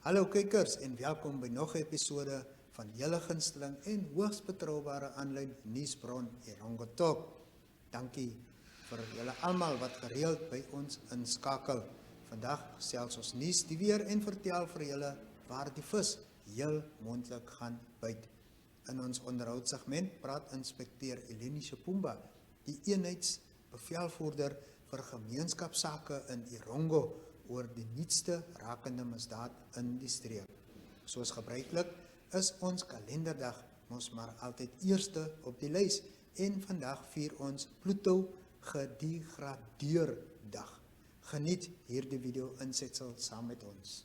Hallo kykers en welkom by nog 'n episode van julle gunsteling en hoogs betroubare aanlyn nuusbron Erongo Talk. Dankie vir julle almal wat gereeld by ons inskakel. Vandag gesels ons nuus, die weer en vertel vir julle waar die vis heel moontlik gaan byt. In ons onderhoudsegment praat inspekteur Ileni Shapumba, die eenheidsbevelvoerder vir gemeenskapsake in Erongo, oor die nuutste rakende misdaad in die streek. Soos gebruiklik is ons kalenderdag mos maar altyd eerste op die lys en vandag vier ons Pluto gedegradeerdag. Geniet hierdie video insetsel saam met ons.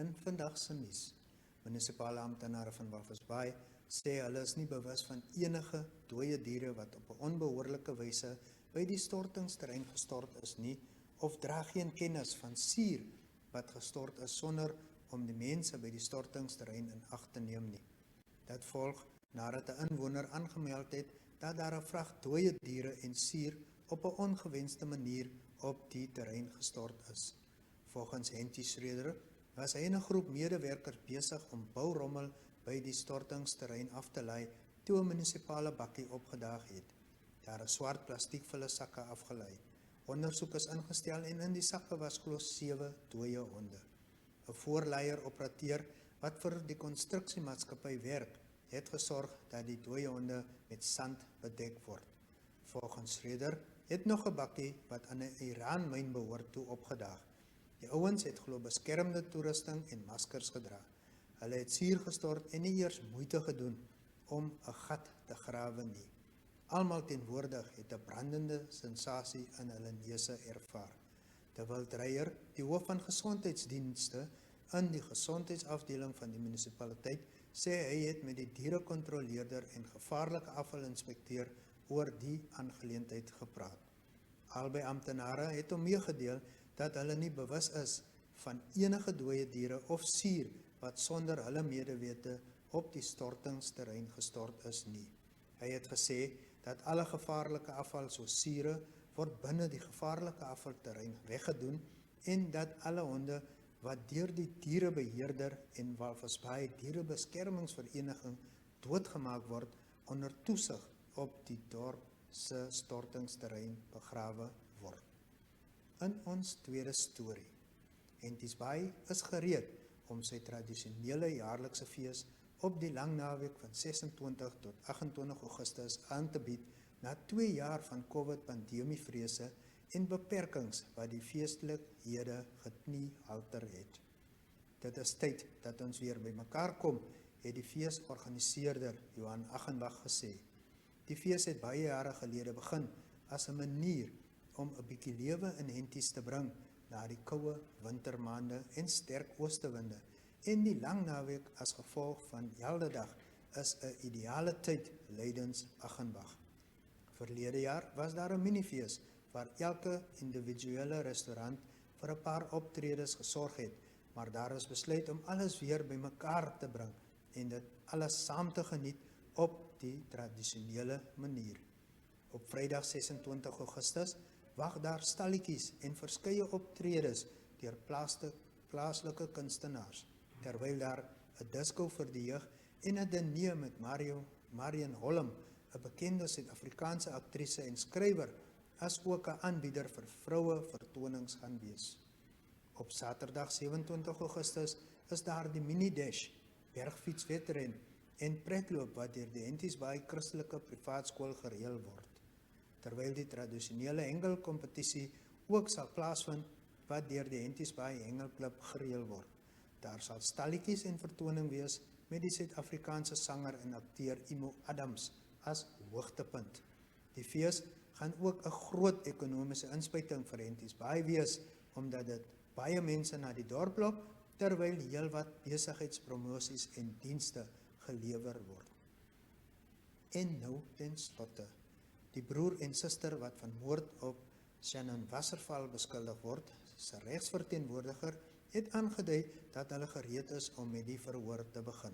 In vandag se nuus, munisipale amptenare van Walvisbaai sê hulle is nie bewus van enige dooie diere wat op 'n onbehoorlike wyse by die stortingsterrein gestort is nie, of dra geen kennis van suur wat gestort is sonder om die mense by die stortingsterrein in ag te neem nie. Dit volg nadat 'n inwoner aangemeld het dat daar 'n vrag dooie diere en suur op 'n ongewenste manier op die terrein gestort is. Volgens Henty Schreder was hy en 'n groep medewerkers besig om bourommel by die stortingsterrein af te lei toe 'n munisipale bakkie opgedaag het. Daar is swart plastiekvolle sakke afgelei. Ondersoek is ingestel en in die sakke was glo 7 dooie honde. 'n Voorleier-operateur wat vir die konstruksiemaatskappy werk, het gesorg dat die dooie honde met sand bedek word. Volgens Schreder het nog 'n bakkie wat aan 'n Iran-myn behoort toe opgedaag. Die ouens het glo beskermende toerusting en maskers gedra. Hulle het suur gestort en nie eers moeite gedoen om 'n gat te grawe nie. Almal teenwoordig het 'n brandende sensasie in hulle neuse ervaar. De Wildreier, die hoof van gesondheidsdienste in die gesondheidsafdeling van die munisipaliteit, sê hy het met die dierekontroleerder en gevaarlike afvalinspekteur oor die aangeleentheid gepraat. Albei amptenare het hom meegedeel dat hulle nie bewus is van enige dooie diere of suur wat sonder hulle medewete op die stortingsterrein gestort is nie. Hy het gesê dat alle gevaarlike afval soos sure word binne die gevaarlike afvalterrein weggedoen en dat alle honde wat deur die dierebeheerder en Walvisbaai dierebeskermingsvereniging doodgemaak word onder toesig op die dorp se stortingsterrein begrawe word. In ons tweede storie, Walvisbaai is gereed om sy tradisionele jaarlikse fees op die lang naweek van 26 tot 28 Augustus aan te bied na 2 jaar van COVID-pandemievrese en beperkings wat die feestelikhede gekniehalter het. Dit is tyd dat ons weer by mekaar kom, het die feesorganiseerder Johan Achenbach gesê. Die fees het baie jare gelede begin as 'n manier om 'n bietjie lewe in Henties te bring na die koue wintermaande en sterk oostewinde, en die lang naweek as gevolg van Heldedag is 'n ideale tyd lydens Achenbach. Verlede jaar was daar 'n minifees waar elke individuele restaurant vir 'n paar optredes gesorg het maar daar is besluit om alles weer bymekaar te bring en dit alles saam te geniet op die tradisionele manier. Op Vrydag 26 Augustus wag daar stalletjies en verskeie optredes deur plaaslike kunstenaars, terwyl daar 'n disco vir die jeug en 'n diner met Marion Holm, 'n bekende Suid-Afrikaanse aktrise en skrywer, as ook 'n aanbieder vir vroue vertonings gaan wees. Op Saterdag 27 Augustus is daar die mini-dash, bergfietswedren en pretloop wat deur die Henties Bay Christelike Privaatskool gereël word, terwyl die tradisionele hengelkompetisie ook sal plaasvind wat deur die Henties Bay Hengelklub gereël word. Daar sal stalletjies en vertoning wees met die Suid-Afrikaanse sanger en akteur Imo Adams as hoogtepunt. Die fees gaan ook 'n groot ekonomiese inspuiting vir Henties Bay wees, omdat dit baie mense na die dorp loop, terwyl heelwat besigheidspromosies en dienste gelewer word. En nou ten slotte, die broer en suster wat van moord op Shannon Wasserval beskuldig word, se regsverteenwoordiger het aangedui dat hulle gereed is om met die verhoor te begin.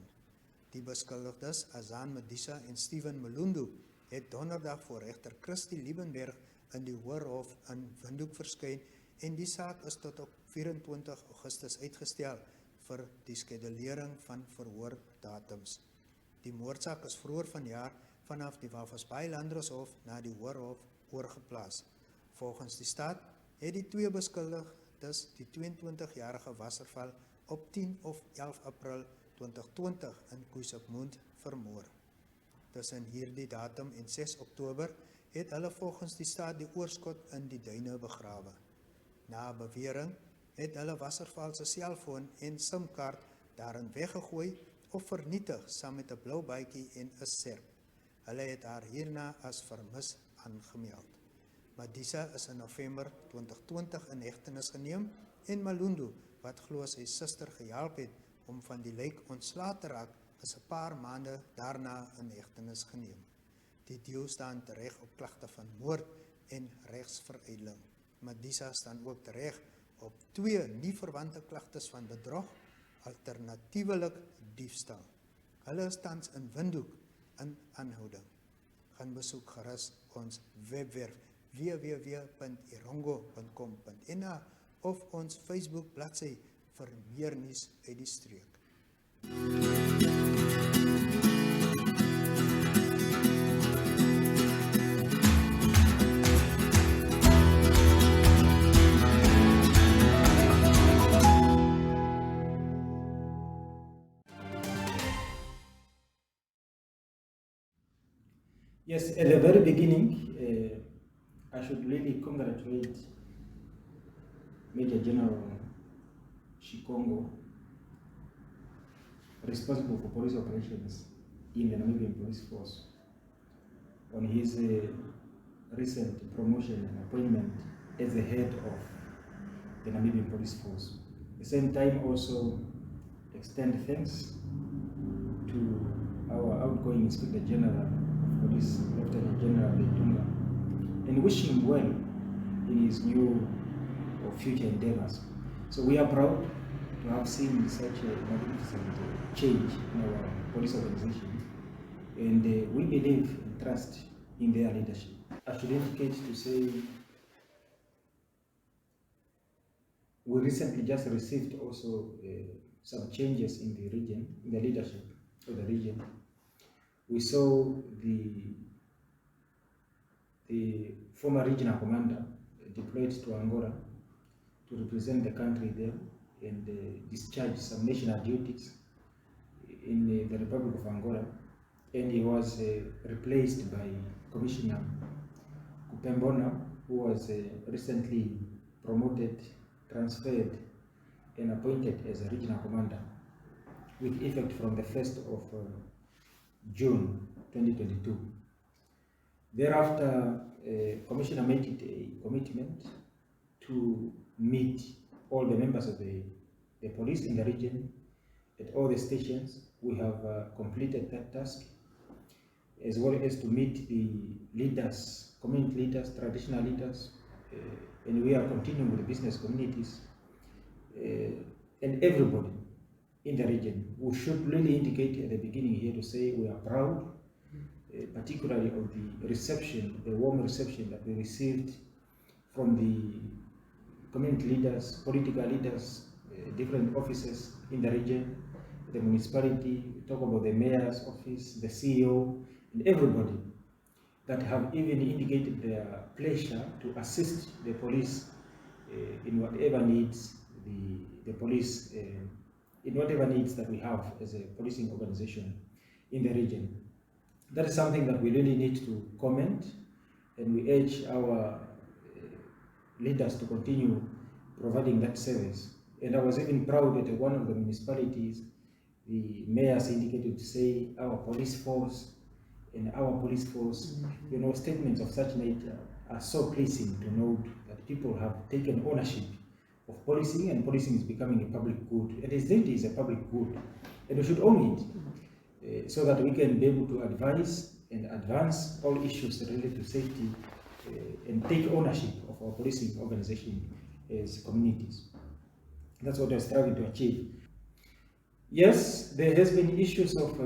Die beskuldigdes, Azan Medisa en Steven Malundu, het donderdag voor regter Christie Liebenberg in die Hoërhof in Windhoek verskyn en die saak is tot op 24 Augustus uitgestel vir die skedulering van verhoordatums. Die moordsaak is vroeër vanjaar vanaf die Walvis Bay Landroshof na die Hoërhof oorgeplaas. Volgens die staat het die twee beskuldigdes die 22-jarige Wasserval op 10 of 11 April 2020 in Swakopmund vermoor. Tussen hierdie datum en 6 Oktober het hulle volgens die staat die oorskot in die duine begrawe. Na bewering het hulle Wasserval se selfoon en simkaart daarin weggegooi of vernietig saam met 'n blou baadjie en 'n serp. Hulle het haar hierna as vermis aangemeld. Medisa is in November 2020 in hegtenis geneem en Malundu, wat glo sy suster gehelp het om van die lijk ontslae te raak, is 'n paar maande daarna in hegtenis geneem. Die duo staan tereg op klagte van moord en regsverydeling. Medisa staan ook tereg op 2 nie verwante klagtes van bedrog, alternatiewelik diefstal. Hulle is tans in Windhoek in aanhouding. Gaan besoek gerus ons webwerf www.erongo.com.na of ons Facebook bladsy vir meer nuus uit die streek. Yes, at the very beginning, I should really congratulate Major General Shikongo, responsible for police operations in the Namibian Police Force, on his recent promotion and appointment as the head of the Namibian Police Force. At the same time, also extend thanks to our outgoing Inspector General of Police, Lieutenant General Letunga, and wish him well in his new or future endeavors. So we are proud to have seen such a magnificent change in our police organization, and we believe and trust in their leadership. I should indicate to say we recently just received also some changes in the region, in the leadership of the region. We saw the former regional commander deployed to Angola to represent the country there and discharge some national duties in the Republic of Angola, and he was replaced by Commissioner Kupembona, who was recently promoted, transferred and appointed as a regional commander with effect from the 1st of June 2022. Thereafter, Commissioner made it a commitment to meet all the members of the police in the region at all the stations. We have completed that task, as well as to meet the leaders, community leaders, traditional leaders, and we are continuing with the business communities and everybody in the region. We should really indicate at the beginning here to say we are proud, particularly of the reception, the warm reception that we received from the community leaders, political leaders, different officers in the region, the municipality, we talk about the mayor's office, the CEO, and everybody that have even indicated their pleasure to assist the police in whatever needs the police, in whatever needs that we have as a policing organization in the region. That is something that we really need to comment, and we urge our leaders to continue providing that service. And I was even proud that one of the municipalities, the mayors indicated to say our police force and our police force, you know, statements of such nature are so pleasing to note that people have taken ownership of policing, and policing is becoming a public good. And it is a public good, and we should own it so that we can be able to advise and advance all issues related to safety and take ownership of our policing organization as communities. That's what we're striving to achieve. Yes, there has been issues of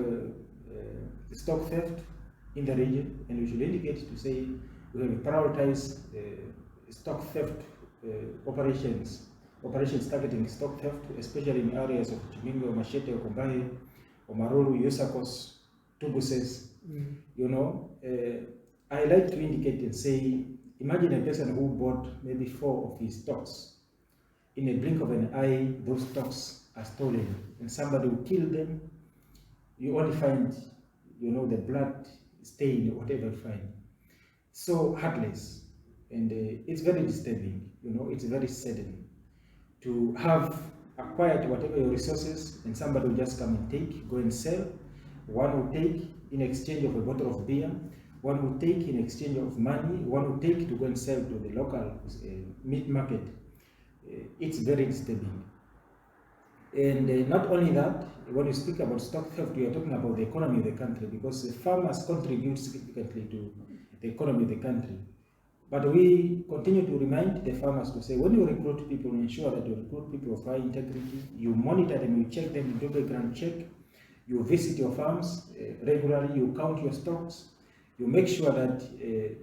stock theft in the region, and we should indicate to say we have prioritized stock theft operations targeting stock theft, especially in areas of Chimingo, Machete, Okombahe, Omaruru, Yusakos, Tubuses. You know, I like to indicate and say, imagine a person who bought maybe 4 of his stocks. In a blink of an eye, those stocks are stolen, and somebody will kill them. You only find, you know, the blood stain or whatever you find. So heartless, and it's very disturbing. You know, it's very saddening to have acquired whatever your resources, and somebody will just come and take, go and sell. One will take in exchange of a bottle of beer. One will take in exchange of money. One will take to go and sell to the local meat market. It's very disturbing. And not only that, when you speak about stock theft, we are talking about the economy of the country, because the farmers contribute significantly to the economy of the country. But we continue to remind the farmers to say, when you recruit people, ensure that you recruit people of high integrity, you monitor them, you check them, you do a background check, you visit your farms regularly, you count your stocks, you make sure that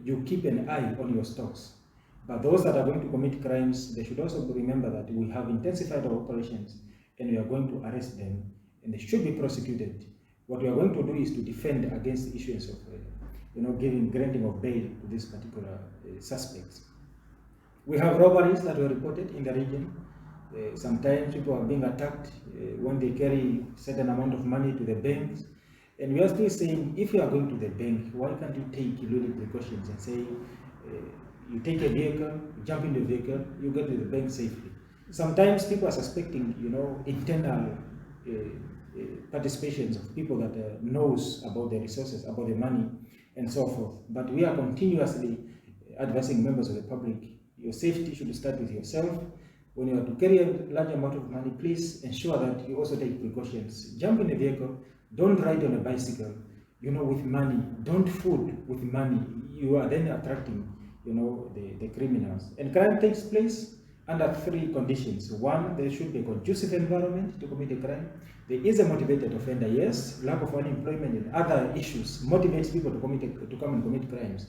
you keep an eye on your stocks. But those that are going to commit crimes, they should also remember that we have intensified our operations, and we are going to arrest them, and they should be prosecuted. What we are going to do is to defend against the issues of, granting of bail to these particular suspects. We have robberies that were reported in the region. Sometimes people are being attacked when they carry certain amount of money to the banks. And we are still saying, if you are going to the bank, why can't you take little precautions and say, you take a vehicle, you jump in the vehicle, you get to the bank safely. Sometimes people are suspecting, internal participations of people that knows about the resources, about the money, and so forth. But we are continuously advising members of the public, your safety should start with yourself. When you are to carry a large amount of money, please ensure that you also take precautions. Jump in a vehicle, don't ride on a bicycle, with money. Don't food with money. You are then attracting, the criminals. And crime takes place under 3 conditions. 1, there should be a conducive environment to commit a crime. There is a motivated offender, yes. Lack of unemployment and other issues motivates people to come and commit crimes.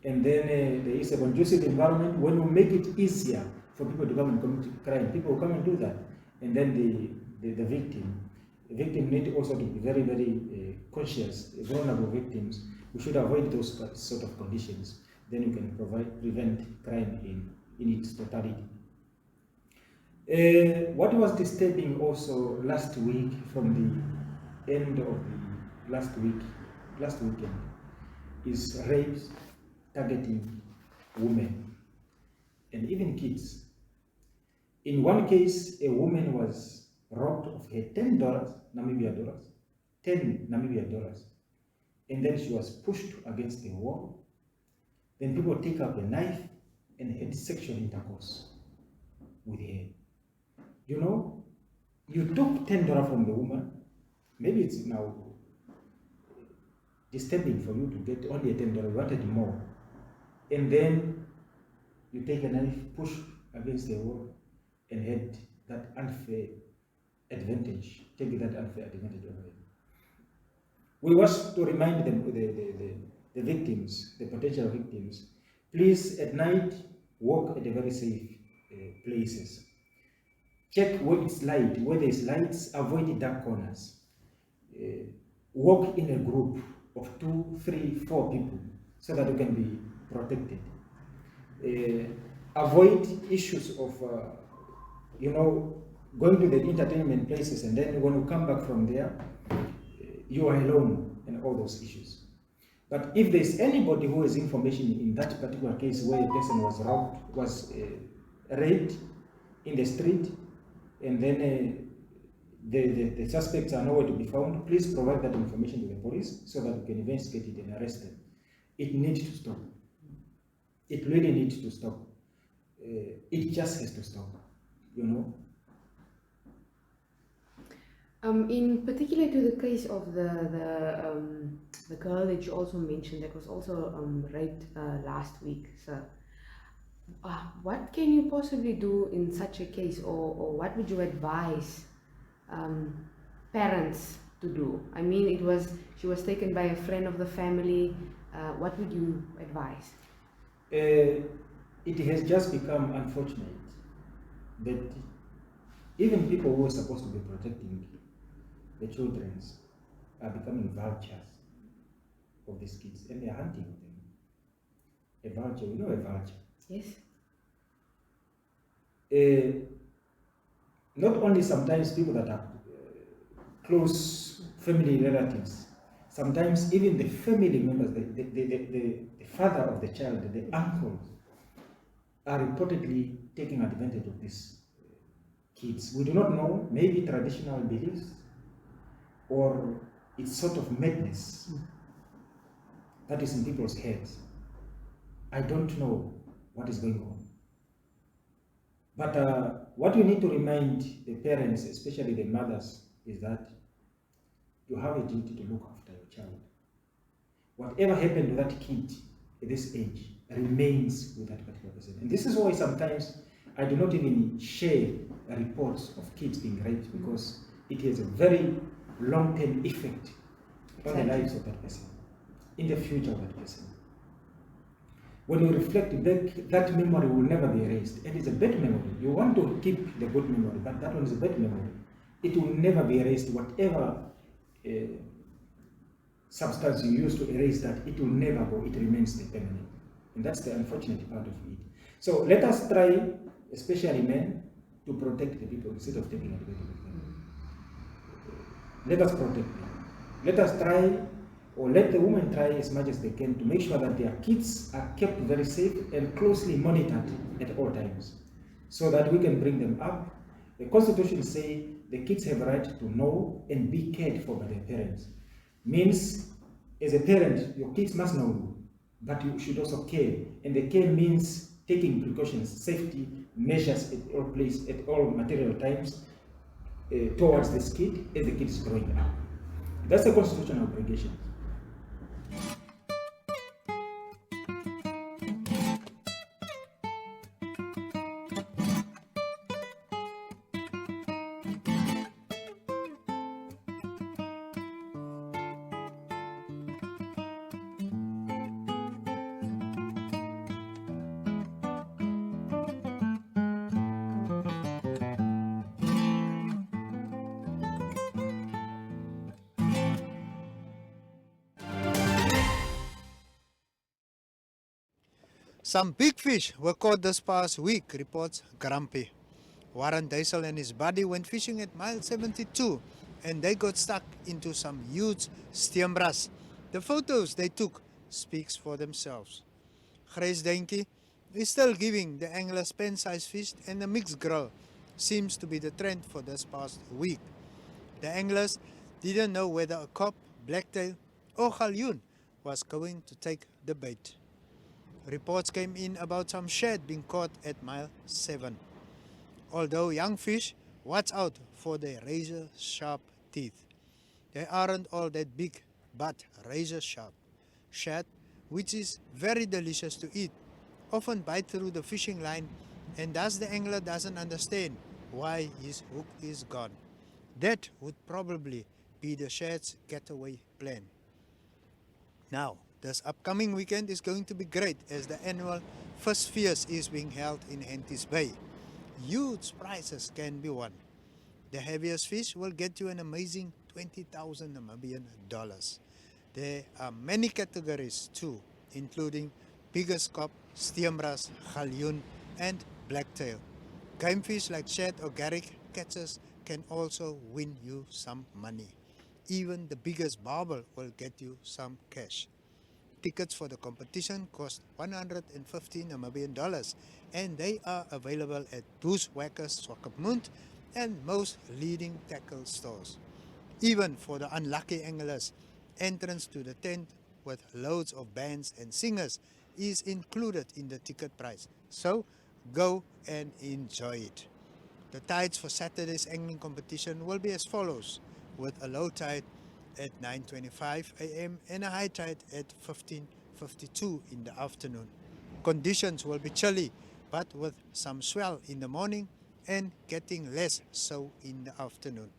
And then there is a conducive environment. When you make it easier for people to come and commit crime, people will come and do that. And then the victim need also to be very, very conscious. Vulnerable victims, we should avoid those sort of conditions. Then you can prevent crime in its totality. What was disturbing also last week, from the end of the last weekend, is rapes targeting women and even kids. In one case, a woman was robbed of her $10 Namibia dollars, 10 Namibia dollars, and then she was pushed against the wall. Then people take up a knife and had sexual intercourse with her. You took $10 from the woman. Maybe it's now disturbing for you to get only a $10, you wanted more. And then you take a knife, push against the wall, and had that unfair advantage, take that unfair advantage over them. We want to remind them, the victims, the potential victims, please at night walk at a very safe places. Check where it's light, where there's lights, avoid dark corners. Walk in a group of 2, 3, 4 people so that you can be protected. Avoid issues of, going to the entertainment places and then when you come back from there, you are alone and all those issues. But if there's anybody who has information in that particular case where a person was robbed, was raped in the street, and then the suspects are nowhere to be found, please provide that information to the police so that we can investigate it and arrest them. It needs to stop. It really needs to stop. It just has to stop, In particular to the case of the girl that you also mentioned that was also raped last week, sir. What can you possibly do in such a case, or what would you advise parents to do? I mean, she was taken by a friend of the family. What would you advise? It has just become unfortunate that even people who are supposed to be protecting the children are becoming vultures of these kids, and they are hunting them. A vulture, you know a vulture? Yes. Not only sometimes people that are close family relatives, sometimes even the family members, the father of the child, the uncles, are reportedly taking advantage of these kids. We do not know, maybe traditional beliefs, or it's sort of madness that is in people's heads. I don't know what is going on. But what we need to remind the parents, especially the mothers, is that you have a duty to look after your child. Whatever happened to that kid at this age remains with that particular person. And this is why sometimes I do not even share reports of kids being raped, because it has a very long-term effect on the lives of that person, in the future of that person. When you reflect back, that memory will never be erased. It is a bad memory. You want to keep the good memory, but that one is a bad memory. It will never be erased. Whatever substance you use to erase that, it will never go. It remains permanent. And that's the unfortunate part of it. So let us try, especially men, to protect the people instead of taking advantage of them. Let us protect them. Let us try, or let the women try as much as they can to make sure that their kids are kept very safe and closely monitored at all times, so that we can bring them up. The Constitution says the kids have a right to know and be cared for by their parents. Means, as a parent, your kids must know you, but you should also care. And the care means taking precautions, safety measures at all places, at all material times, towards this kid as the kid is growing up. That's the constitutional obligation. Some big fish were caught this past week, reports Grumpy. Warren Diesel and his buddy went fishing at mile 72 and they got stuck into some huge steenbras. The photos they took speaks for themselves. Grace Denki is still giving the anglers pen-sized fish, and the mixed grill seems to be the trend for this past week. The anglers didn't know whether a cop, blacktail or galjoen was going to take the bait. Reports came in about some shad being caught at mile 7. Although young fish, watch out for their razor-sharp teeth. They aren't all that big, but razor-sharp. Shad, which is very delicious to eat, often bite through the fishing line, and thus the angler doesn't understand why his hook is gone. That would probably be the Shad's getaway plan. Now, this upcoming weekend is going to be great as the annual Fish Fierce is being held in Henties Bay. Huge prizes can be won. The heaviest fish will get you an amazing 20,000 Namibian dollars. There are many categories too, including biggest cop, steamras, galjoen, and blacktail. Game fish like shad or garrick catches can also win you some money. Even the biggest barbel will get you some cash. Tickets for the competition cost 150 Namibian dollars, and they are available at Bushwhackers Swakopmund and most leading tackle stores. Even for the unlucky anglers, entrance to the tent with loads of bands and singers is included in the ticket price. So go and enjoy it. The tides for Saturday's angling competition will be as follows, with a low tide at 9:25 a.m. and a high tide at 15:52 in the afternoon. Conditions will be chilly, but with some swell in the morning and getting less so in the afternoon.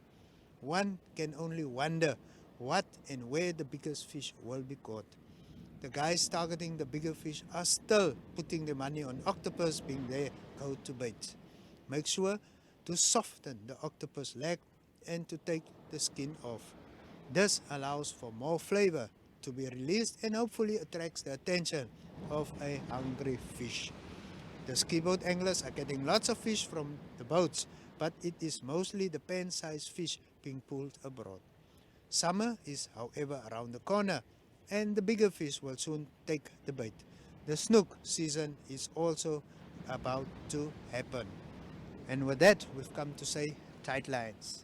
One can only wonder what and where the biggest fish will be caught. The guys targeting the bigger fish are still putting their money on octopus being their go-to bait. Make sure to soften the octopus leg and to take the skin off. This allows for more flavor to be released and hopefully attracts the attention of a hungry fish. The skiboat anglers are getting lots of fish from the boats, but it is mostly the pen-sized fish being pulled abroad. Summer is, however, around the corner, and the bigger fish will soon take the bait. The snook season is also about to happen. And with that, we've come to say tight lines.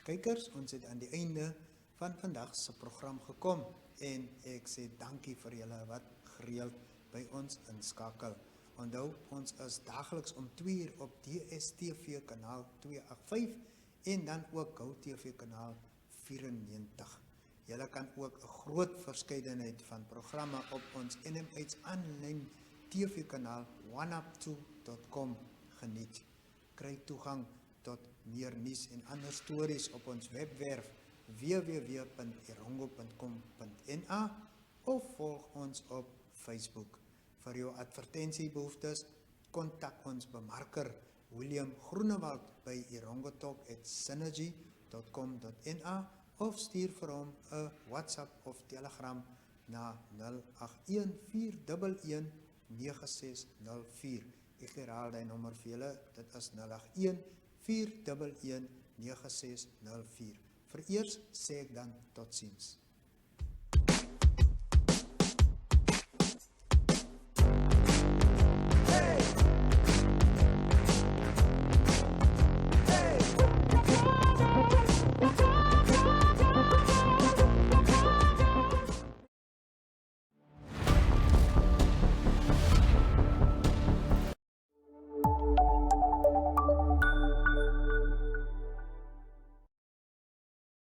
Kykers, ons het aan die einde van vandag se program gekom en ek sê dankie vir julle wat gereeld by ons inskakel. Onthou, ons is dageliks om 2 uur op DStv kanaal 285 en dan ook GoTV kanaal 94. Julle kan ook 'n groot verskeidenheid van programme op ons NMH aanlyn TV kanaal oneup2.com geniet. Kry toegang tot meer nuus en ander stories op ons webwerf www.erongo.com.na of volg ons op Facebook. Vir jou advertensiebehoeftes, kontak ons bemarker William Groenewald by erongotalk@synergy.com.na of stuur vir hom 'n WhatsApp of Telegram na 081-411-9604. Ek herhaal die nommer vir julle, dit is 081-411-9604. Vereers sê ek dan totsiens.